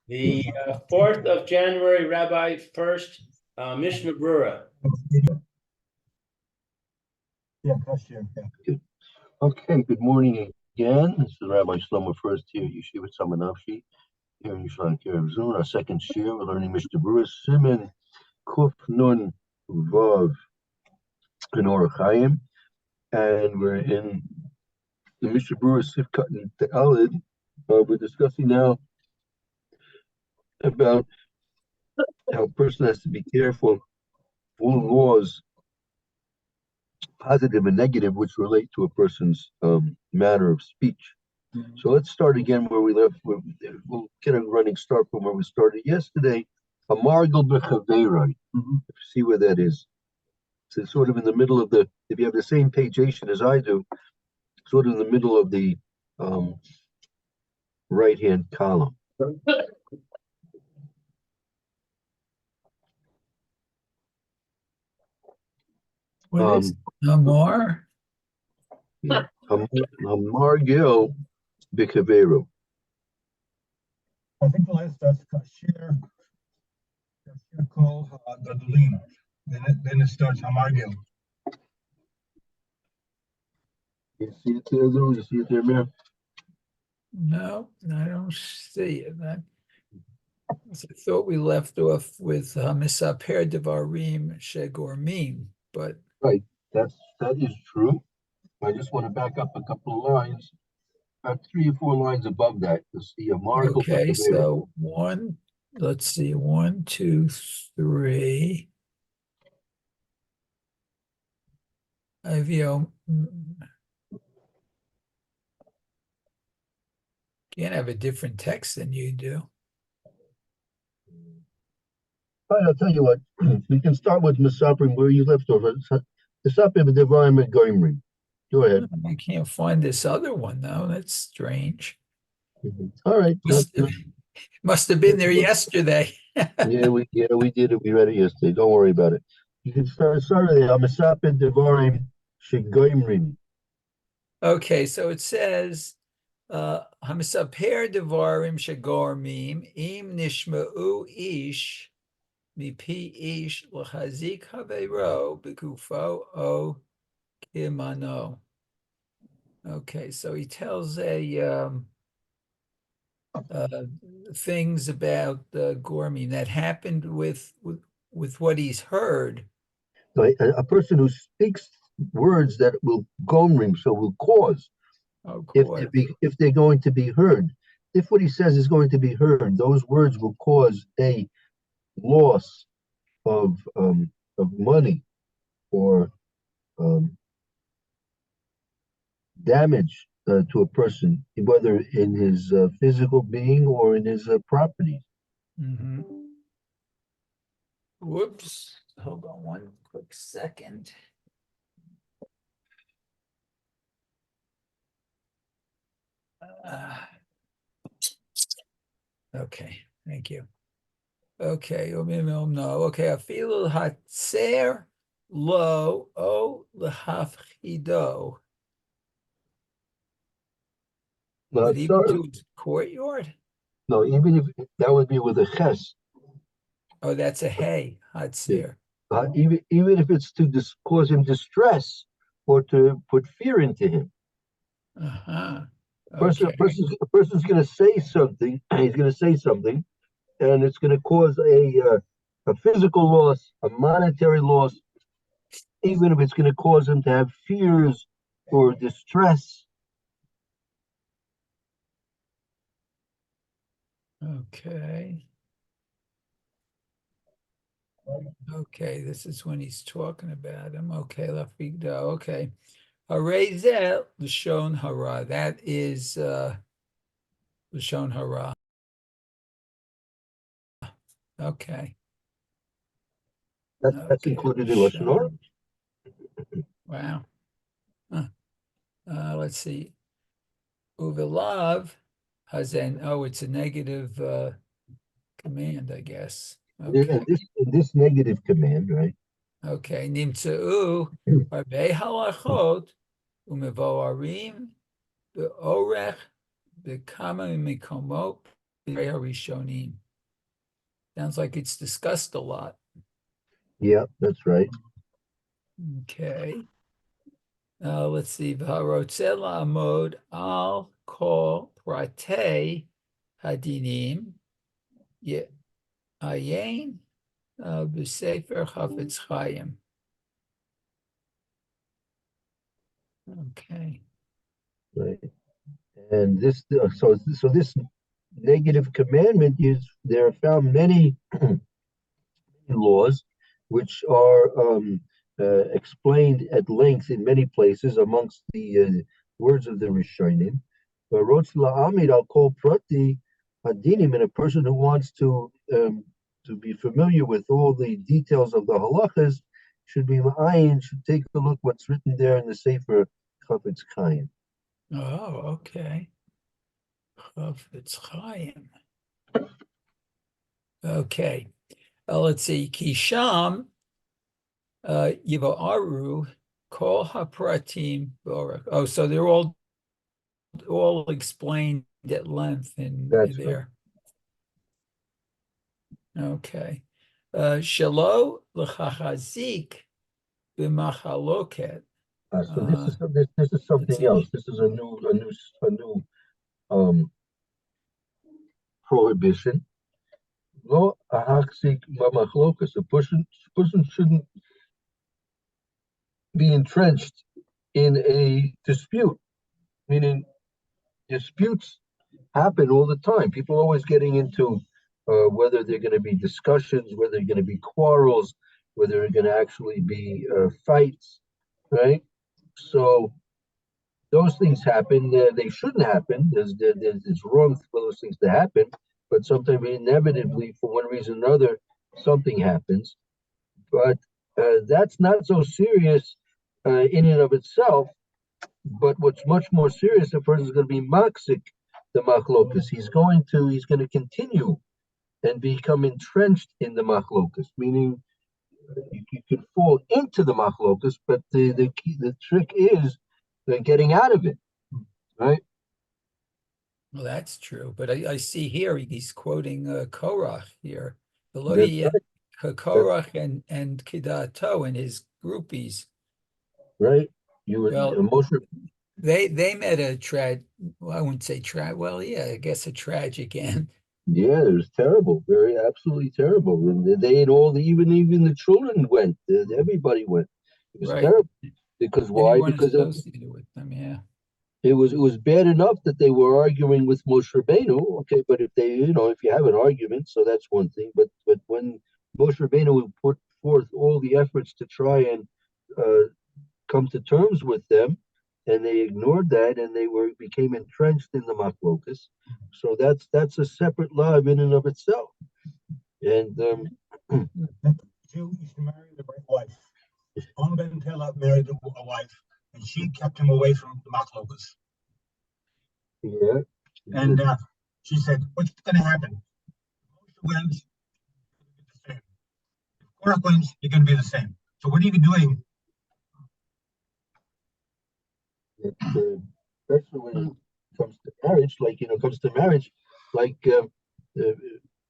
The 4th of January, Rabbi Furst, Mishna Berura. Yeah, okay, good morning again. This is Rabbi Shlomo Furst here at Yeshiva Samanavshi, here in Yisrael Zun. Our second year, we're learning Mishnah Berura, Siman Kuf Nun Vav in Orach Chaim, and we're in the Mishnah Berura Sifkat and Te'alid. We're discussing now about how a person has to be careful for laws, positive and negative, which relate to a person's manner of speech. So let's start again where we left. We'll get a running start from where we started yesterday. Amargel bechaverai. See where that is. So it's sort of in the middle of the, if you have the same pagination as I do, sort of in the middle of the right-hand column. What is Amar? Amargel bechaveru. I think the last that's Kashir called Gadulim. Then it starts Hamargil. You see it there, though? You see it there, Mayor? No, I don't see it. I thought we left off with Misaper Devarim Shegormim, but right, that is true. I just want to back up a couple of lines, about 3 or 4 lines above that to see a margel. Okay, so let's see, 1, 2, 3. Ivio, can't have a different text than you do. All right, I'll tell you what. We can start with Misaprim where you left off. Misaprim Devarim Goimrim. Go ahead. I can't find this other one though. That's strange. All right. Must have been there yesterday. yeah, we did it. We read it yesterday. Don't worry about it. You can start with the Misaprim Devarim Shegoimrim. Okay, so it says Hamisaper Devarim Shegormim Im Nishma'u Ish Mipi Ish L'chazik Haveiro B'gufo O Kimano. Okay, so he tells things about Gormim that happened with what he's heard. A person who speaks words that will gomrim, so will cause, if they're going to be heard. If what he says is going to be heard, those words will cause a loss of money or damage to a person, whether in his physical being or in his property. Mm-hmm. Whoops. Hold on one quick second. Okay, thank you. Okay, no. Okay, afilu hatzer lo o lehafchido. But even to his courtyard? No, even if that would be with a ches. Oh, that's a hay, hatzer. Even if it's to cause him distress or to put fear into him. Uh-huh. Okay. A person's going to say something. He's going to say something, and it's going to cause a physical loss, a monetary loss, even if it's going to cause him to have fears or distress. Okay. Okay, this is when he's talking about him. Okay, Lafigdo. Okay. Harezel Lashon Hara. That is Lashon Hara. Okay. That's included in Lashon Hara? Wow. Let's see. Uvilav Hazen. Oh, it's a negative command, I guess. Okay. This negative command, right? Okay. Nimtzeu Harbe halachot umevoarim beorech bekama mikomot Rishonim. Sounds like it's discussed a lot. Yeah, that's right. Okay. Let's see. V'harotze la'amod al kol pratei hadinim ayin b'sefer Chafetz Chaim. Okay. Right. And so this negative commandment is, there are found many laws which are explained at length in many places amongst the words of the Rishonim. Rotz la'amid al kol prati hadinim, and a person who wants to be familiar with all the details of the halachas should be ma'ayin, should take a look what's written there in the Sefer Chafetz Chaim. Oh, okay. Chafetz Chaim. Okay. Let's see. Kisham Yivaru Kol Hapratim Borak. Oh, so they're all explained at length in That's there. Okay. Shalo L'chachazik B'machaloket. So this is something else. This is a new prohibition. Lo ahaksik mamachlokas. A person shouldn't be entrenched in a dispute. Meaning, disputes happen all the time. People are always getting into whether they're going to be discussions, whether they're going to be quarrels, whether they're going to actually be fights, right? So those things happen. They shouldn't happen. It's wrong for those things to happen. But sometimes inevitably, for one reason or another, something happens. But that's not so serious in and of itself. But what's much more serious, a person is going to be maksik the machlokas. He's going to continue and become entrenched in the machlokas, meaning you can fall into the machlokas, but the trick is getting out of it, right? Well, that's true. But I see here he's quoting Korach here. That's right. Korach and Kidato and his groupies. Right. Well, Moshe. they met I wouldn't say well, yeah, I guess a tragic end. Yeah, it was terrible, very absolutely terrible. And they had even the children went. Everybody went. It was Right. terrible. Because why? Anyone Because associated with them, yeah. it was bad enough that they were arguing with Moshe Rabbeinu. Okay, but if you have an argument, so that's one thing. But when Moshe Rabbeinu put forth all the efforts to try and come to terms with them, and they ignored that, and they became entrenched in the machlokas. So that's a separate law in and of itself. And Jew used to marry the right wife. Ben Tela married a wife, and she kept him away from the machlokas. yeah, And she said, "What's going to happen? If Moshe wins, you're going to be the same. If Korach wins, you're going to be the same. So what are you doing?" especially when it comes to marriage,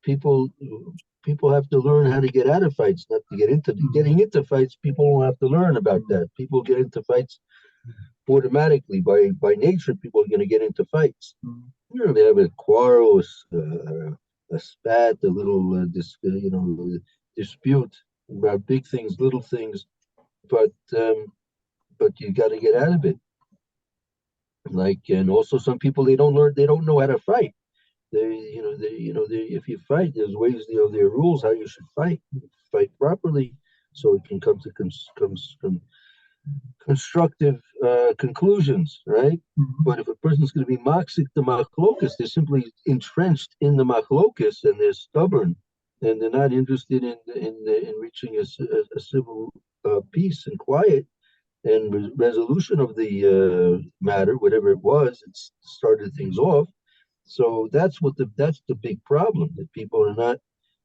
people have to learn how to get out of fights, not to get into getting into fights. People don't have to learn about that. People get into fights automatically by nature. People are going to get into fights. They have a quarrel, a spat, a little dispute about big things, little things, but you got to get out of it. And also some people, they don't know how to fight. If you fight, there's ways, there are rules how you should fight properly, so it can come to constructive conclusions, right? But if a person's going to be maksik the machlokas, they're simply entrenched in the machlokas, and they're stubborn, and they're not interested in reaching a civil peace and quiet and resolution of the matter, whatever it was. It started things off. So that's the big problem, that people are not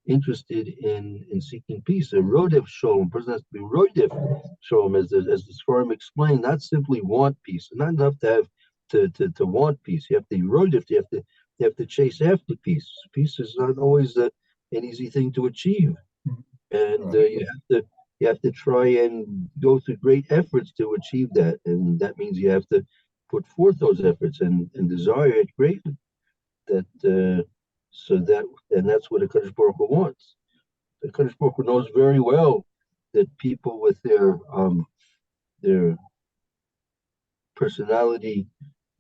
interested in seeking peace. A rodef shalom, person has to be rodef shalom, as the Sfarim explained, not simply want peace, not enough to have to want peace. You have to be rodef, you have You have to chase after peace. Peace is not always an easy thing to achieve, and Right. you have to try and go through great efforts to achieve that, and that means you have to put forth those efforts and desire it greatly. That so that and that's what the Kadosh Baruch Hu wants. The Kadosh Baruch Hu knows very well that people with their personality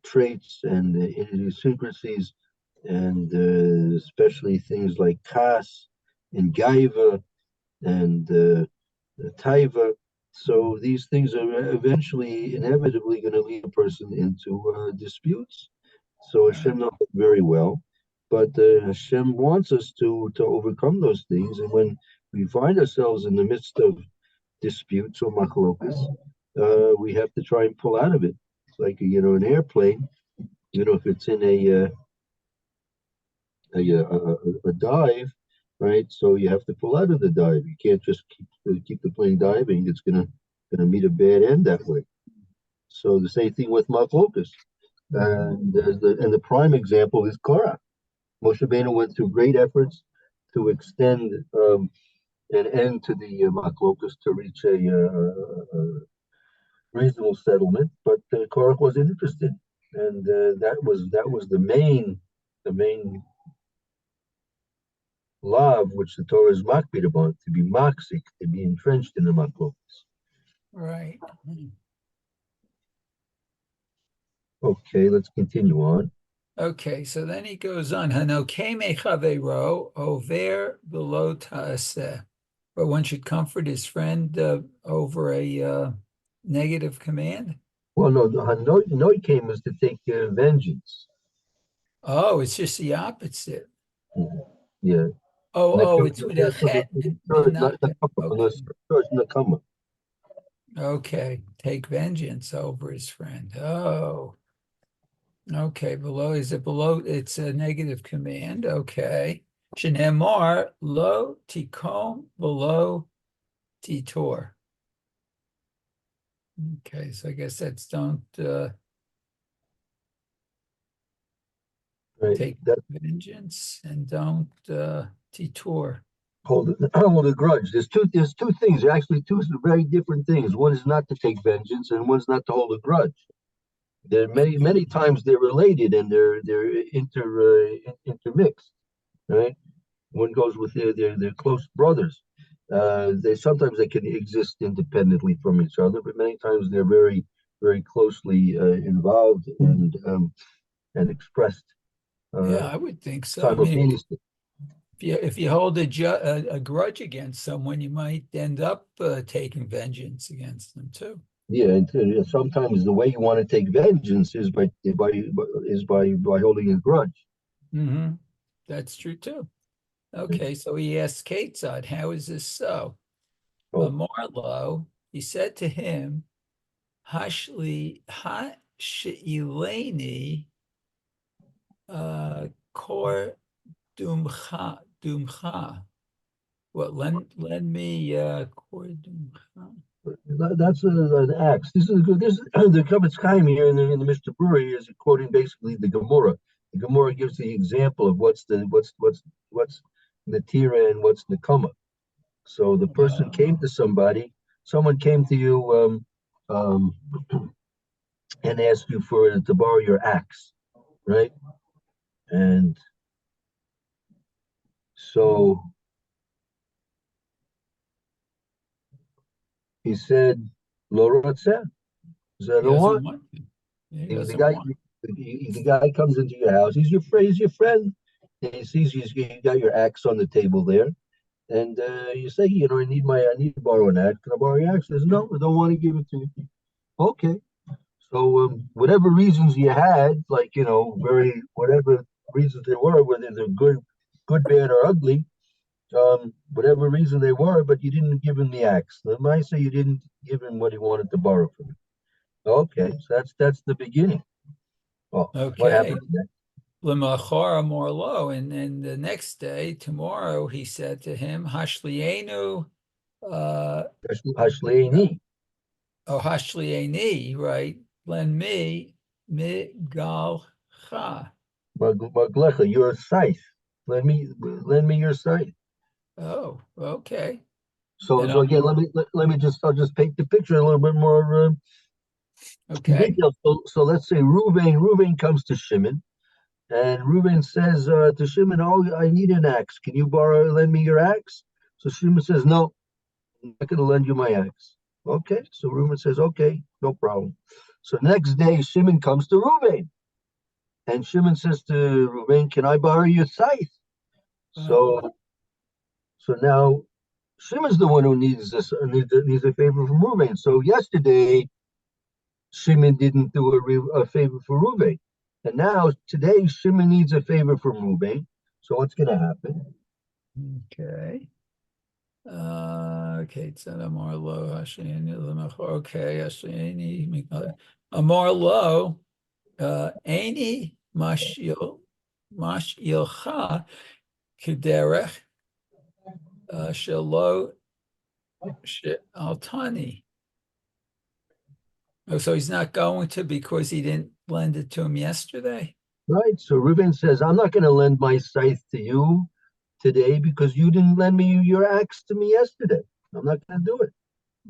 traits and idiosyncrasies, and especially things like kas and gaiva and taiva. So these things are eventually, inevitably, going to lead a person into disputes. So Right. Hashem knows it very well, but Hashem wants us to overcome those things. And when we find ourselves in the midst of disputes or machlokas, we have to try and pull out of it. It's like an airplane. If it's in a dive, right? So you have to pull out of the dive. You can't just keep the plane diving. It's gonna meet a bad end that way. So the same thing with machlokas. And the prime example is Korah. Moshe Rabbeinu went through great efforts to extend an end to the machlokas to reach a reasonable settlement, but Korah wasn't interested, and that was the main love which the Torah is makbid upon, to be maksik, to be entrenched in the machlokas. Right. Okay, let's continue on. Okay, so then he goes on. Hanokeme chavero over below ta'aseh. But one should comfort his friend over a negative command. Well, no, Hanoi came was to take vengeance. Oh, it's just the opposite. Yeah. Oh, it's with a chet and not. Okay, take vengeance over his friend. Oh, okay. Below, is it below? It's a negative command. Okay. Shenemar lo tikom below titor. Okay, so I guess that's don't Right. take vengeance and don't titor. Hold a grudge. There's two things. There are actually two very different things. One is not to take vengeance, and one's not to hold a grudge. There are many times they're related and they're intermixed, right? One goes with their close brothers. They can exist independently from each other, but many times they're very very closely involved and expressed Yeah, I would think so. I mean, simultaneously. if you hold a grudge against someone, you might end up taking vengeance against them too. Yeah, and sometimes the way you want to take vengeance is by holding a grudge. Mm-hmm. That's true too. Okay, so he asked Ketzad, how is this so? Marlo, he said to him, Hashileni kor dumcha. What, lend me kor dumcha. That's an axe. This is good. This is the Kavetz Chaim here in the Mishna Berura is quoting basically the Gemara. The Gemara gives the example of what's Natira and what's Nakama. So the person came to someone came to you and asked you to borrow your axe, right? And so he said, "Lo rotzeh." He said, "I don't want." The guy comes into your house. He's your friend. And he sees you got your axe on the table there, and you say, I need to borrow an axe. Can I borrow your axe? He says, no, I don't want to give it to you. Okay. So whatever reasons you had, like whatever reasons there were, whether they're good, bad, or ugly, whatever reason they were, but you didn't give him the axe. The might say you didn't give him what he wanted to borrow from you. Okay, so that's the beginning. Well, what happened next? L'machara morlo, and then the next day, tomorrow, he said to him, Hashlienu, Hashleini. Oh, Hashlieni, right? Lend me migalcha. Maglecha, your scythe. Lend me your scythe. Oh, okay. So, And so again, I'll just paint the picture a little bit more okay. detailed. So let's say Reuven comes to Shimon, and Reuven says to Shimon, "Oh, I need an axe. Can you lend me your axe?" So Shimon says, "No, I'm not going to lend you my axe." Okay, so Reuven says, "Okay, no problem." So next day, Shimon comes to Reuven, and Shimon says to Reuven, "Can I borrow your scythe?" Oh, So now Shimon's the one who needs a favor from Reuven. So yesterday, Shimon didn't do a favor for Reuven. And now today Shimon needs a favor from Reuven. So what's gonna happen? okay. Okay, it's not more low. Okay, a more low. Any mashilcha kederech shelo altani. Oh, so he's not going to because he didn't lend it to him yesterday? Right. So Reuven says, I'm not gonna lend my scythe to you today because you didn't lend me your axe to me yesterday. I'm not gonna do it.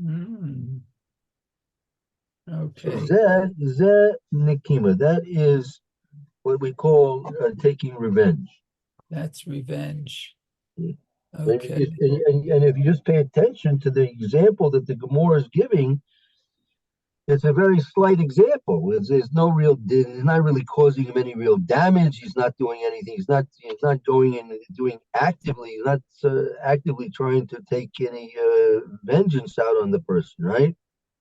Mm, So okay, Zeh Nikima, that is what we call taking revenge. that's revenge. And, you Okay, just, and if you just pay attention to the example that the Gemara is giving, it's a very slight example. There's no real, it's not really causing him any real damage. He's not doing anything. He's not going in and doing actively. He's not actively trying to take any vengeance out on the person, right?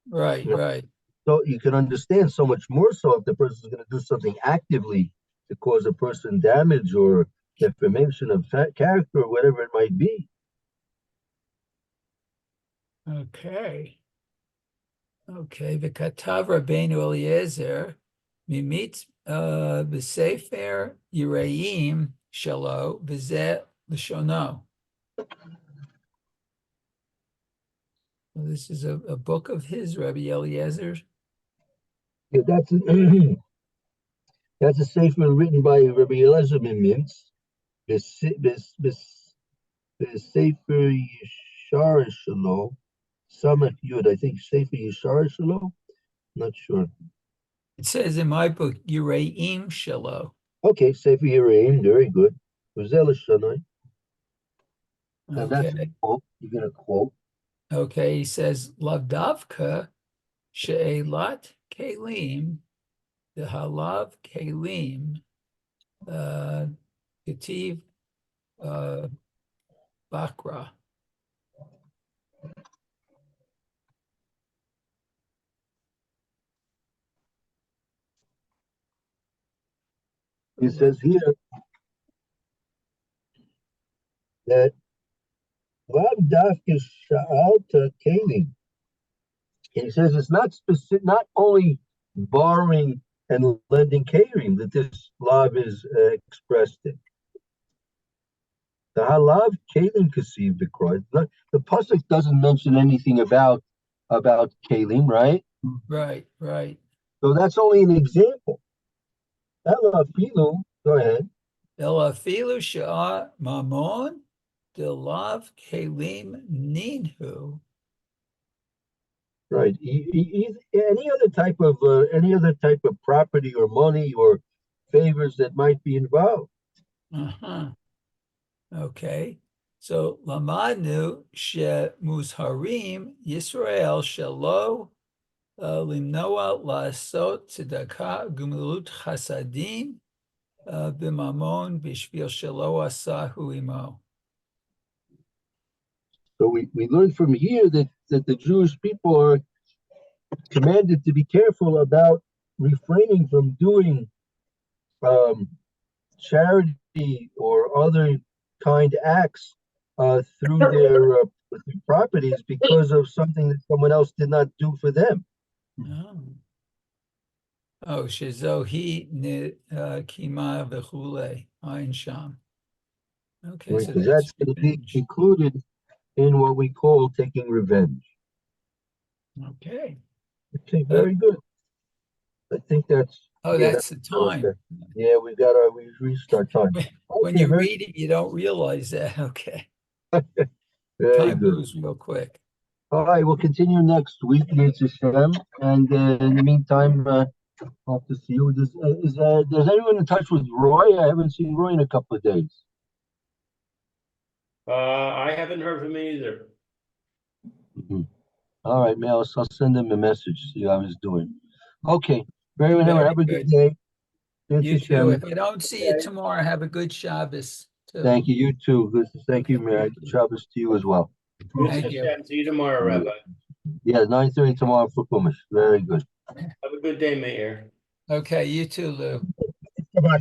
right, You know, right. so you can understand so much more so if the person is going to do something actively to cause a person damage or defamation of character or whatever it might be. Okay. Okay, v'katav Rabbeinu Eliezer mimit b'sefer Yireim shalo v'zeh l'shono. This is a book of his, Rabbi Eliezer. Yeah, that's a sefer written by Rabbi Eliezer Mintz. The Sefer Yishar Shalo, Samach Yud, I think Sefer Yishar Shalo, not sure. It says in my book, Yireim shalo. Okay, Sefer Yereim, very good. Uzel Shanai, and that's a Okay, quote. You're gonna quote. okay. He says Lavdavka she'elat kelim the halav kelim ketiv bakra. It says here that Lav Dafka Sha'alta Kalim. He says it's not specific, not only borrowing and lending catering that this lav is expressed in. The halav kalim kasiv dekroy. The pasuk doesn't mention anything about kalim, right? Right, right. So that's only an example. Elafilu, go ahead. Elafilu sha'a mamon delav kelim ninhu. Right. Any other type of property or money or favors that might be involved. Uh-huh. Okay. So lamanu she muzharim Yisrael shelo limnoa lasot tzedakah gemilut chasadim b'mamon b'shvil shelo asahu imo. So we learn from here that the Jewish people are commanded to be careful about refraining from doing um, charity or other kind acts through with their properties because of something that someone else did not do for them. Oh. Oh, shezohi kima v'chule ayin sham. Okay, Right? so Because that's that's going to be revenge. included in what we call taking revenge. Okay. Okay, very good. I think that's Oh, Yeah, that's the okay. time. Yeah, we reached our time. When Okay, you very, read it, you don't realize that. Okay. very Time good. goes real quick. All right, we'll continue next week, Yetzer Hashem. And in the meantime, hope to see you. Does anyone in touch with Roy? I haven't seen Roy in a couple of days. I haven't heard from him either. Mhm. All right, Mel, so I'll send him a message, see how he's doing. Okay, very well. Very Have a good good. day. You Yetzer too. Hashem. If I don't see you tomorrow, have a good Shabbos too. Thank you. You too. Good. Thank you, Okay, Mary. thank you. Shabbos to you as well. Thank you. See you tomorrow, Rabbi. Yeah, 9:30 tomorrow for Chumash. Very good. Have a good day, Meir. Okay, you too, Lou. Goodbye.